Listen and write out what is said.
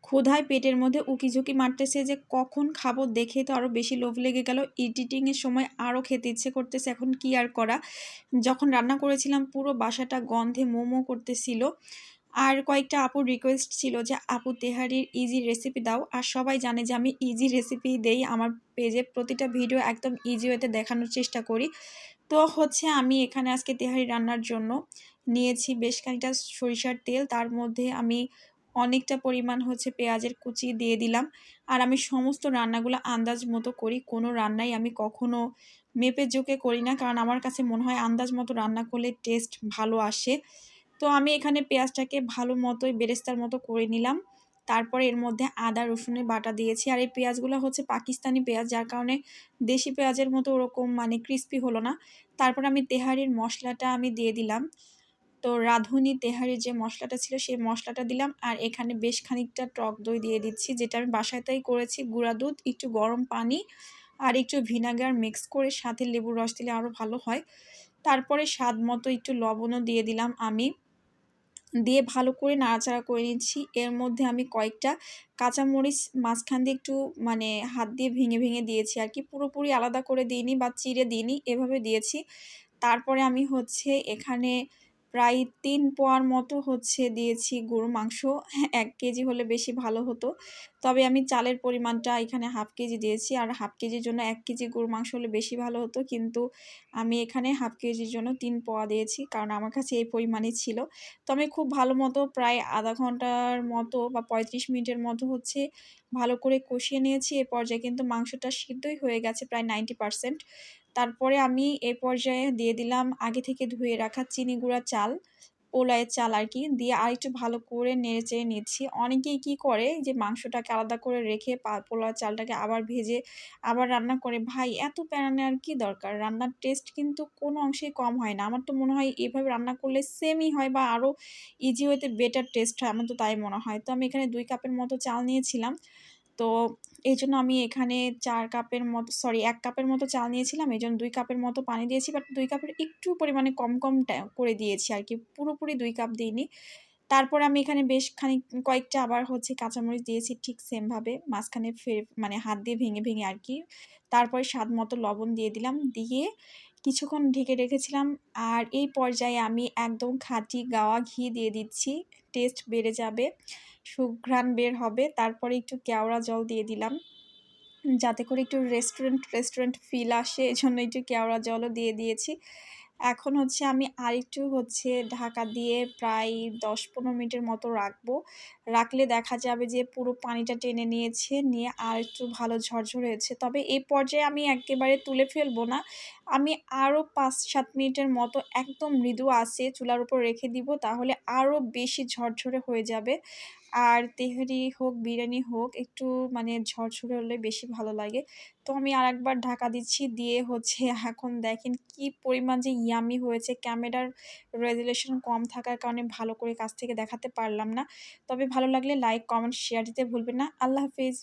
ক্ষুধায় পেটের মধ্যে উকিঝুঁকি মারতেছে যে কখন খাবো, দেখে তো আরও বেশি লোভ লেগে গেল। এডিটিংয়ের সময় আরও খেতে ইচ্ছে করতেছে, এখন কি আর করা। যখন রান্না করেছিলাম পুরো বাসাটা গন্ধে মোমো করতেছিল। আর কয়েকটা আপুর রিকোয়েস্ট ছিল যে আপু তেহারির ইজি রেসিপি দাও, আর সবাই জানে যে আমি ইজি রেসিপি দেই আমার পেজে, প্রতিটা ভিডিও একদম ইজি ওয়েতে দেখানোর চেষ্টা করি। তো হচ্ছে আমি এখানে আজকে তেহারি রান্নার জন্য নিয়েছি বেশ খানিকটা সরিষার তেল, তার মধ্যে আমি অনেকটা পরিমাণ হচ্ছে পেঁয়াজের কুচি দিয়ে দিলাম। আর আমি সমস্ত রান্নাগুলো আন্দাজ মতো করি, কোনো রান্নাই আমি কখনো মেপে জোকে করি না, কারণ আমার কাছে মনে হয় আন্দাজ মতো রান্না করলে টেস্ট ভালো আসে। তো আমি এখানে পেঁয়াজটাকে ভালো মতোই বেরেস্তার মতো করে নিলাম। তারপরে এর মধ্যে আদা রসুনের বাটা দিয়েছি। আর এই পেঁয়াজগুলো হচ্ছে পাকিস্তানি পেঁয়াজ, যার কারণে দেশি পেঁয়াজের মতো ওরকম মানে ক্রিস্পি হলো না। তারপর আমি তেহারির মশলাটা আমি দিয়ে দিলাম। তো রাঁধুনি তেহারির যে মশলাটা ছিল সেই মশলাটা দিলাম, আর এখানে বেশ খানিকটা টক দই দিয়ে দিচ্ছি, যেটা আমি বাসাতেই করেছি। গুঁড়া দুধ, একটু গরম পানি আর একটু ভিনেগার মিক্স করে সাথে লেবুর রস দিলে আরও ভালো হয়। তারপরে স্বাদ মতো একটু লবণও দিয়ে দিলাম আমি। দিয়ে ভালো করে নাড়াচাড়া করে নিচ্ছি। এর মধ্যে আমি কয়েকটা কাঁচামরিচ মাঝখান দিয়ে একটু মানে হাত দিয়ে ভেঙে, ভেঙে দিয়েছি আরকি। পুরোপুরি আলাদা করে দিইনি বা চিড়ে দিইনি, এভাবে দিয়েছি। তারপরে আমি হচ্ছে এখানে প্রায় ৩ পোয়ার মতো হচ্ছে দিয়েছি গরুর মাংস। ১ কেজি হলে বেশি ভালো হতো। তবে আমি চালের পরিমাণটা এখানে 1/2 কেজি দিয়েছি। আর 1/2 কেজির জন্য ১ কেজি গরুর মাংস হলে বেশি ভালো হতো। কিন্তু আমি এখানে 1/2 কেজির জন্য ৩ পোয়া দিয়েছি, কারণ আমার কাছে এই পরিমাণই ছিল। তো আমি খুব ভালো মতো প্রায় আধা ঘন্টার মতো বা ৩৫ মিনিটের মতো হচ্ছে ভালো করে কষিয়ে নিয়েছি। এ পর্যায়ে কিন্তু মাংসটা সিদ্ধই হয়ে গেছে প্রায় 90%। তারপরে আমি এ পর্যায়ে দিয়ে দিলাম আগে থেকে ধুয়ে রাখা চিনি গুঁড়া চাল, পোলাওয়ের চাল আরকি, দিয়ে আরেকটু ভালো করে নেড়েচেড়ে নিচ্ছি। অনেকেই কি করে যে মাংসটাকে আলাদা করে রেখে পোলাওয়ের চালটাকে আবার ভেজে আবার রান্না করে। ভাই এত প্যারা নেওয়ার কি দরকার? রান্নার টেস্ট কিন্তু কোনো অংশেই কম হয় না। আমার তো মনে হয় এভাবে রান্না করলে সেমই হয় বা আরও ইজি ওয়েতে বেটার টেস্ট হয়। আমার তো তাই মনে হয়। তো আমি এখানে ২ কাপের মতো চাল নিয়েছিলাম। তো এইজন্য আমি এখানে ৪ কাপের মতো ১ কাপের মতো চাল নিয়েছিলাম। এজন্য ২ কাপের মতো পানি দিয়েছি। বাট ২ কাপের একটু পরিমাণে কম, কম করে দিয়েছি আরকি। পুরোপুরি ২ কাপ দিইনি। তারপরে আমি এখানে বেশ কয়েকটা আবার হচ্ছে কাঁচামরিচ দিয়েছি ঠিক সেম ভাবে। মাঝখানে মানে হাত দিয়ে ভেঙে, ভেঙে আরকি। তারপরে স্বাদ মতো লবণ দিয়ে দিলাম। দিয়ে কিছুক্ষণ ঢেকে রেখেছিলাম। আর এই পর্যায়ে আমি একদম খাঁটি গাওয়া ঘি দিয়ে দিচ্ছি। টেস্ট বেড়ে যাবে। সুঘ্রাণ বের হবে। তারপরে একটু কেওড়া জল দিয়ে দিলাম, যাতে করে একটু রেস্টুরেন্ট ফিল আসে, এজন্য একটু কেওড়া জলও দিয়ে দিয়েছি। এখন হচ্ছে আমি আরেকটু হচ্ছে ঢাকা দিয়ে প্রায় ১০-১৫ মিনিটের মতো রাখবো। রাখলে দেখা যাবে যে পুরো পানিটা টেনে নিয়েছে, নিয়ে আরেকটু ভালো ঝরঝরে হয়েছে। তবে এই পর্যায়ে আমি একেবারে তুলে ফেলবো না। আমি আরও ৫-৭ মিনিটের মতো একদম মৃদু আঁচে চুলার উপর রেখে দিব, তাহলে আরও বেশি ঝরঝরে হয়ে যাবে। আর তেহারি হোক, বিরিয়ানি হোক, একটু মানে ঝরঝরে হলে বেশি ভালো লাগে। তো আমি আরেকবার ঢাকা দিচ্ছি, দিয়ে হচ্ছে এখন দেখেন কি পরিমাণ যে ইয়াম্মি হয়েছে। ক্যামেরার রেজোলিউশন কম থাকার কারণে ভালো করে কাছ থেকে দেখাতে পারলাম না। তবে ভালো লাগলে লাইক, কমেন্ট, শেয়ার দিতে ভুলবেন না। আল্লাহ হাফেজ।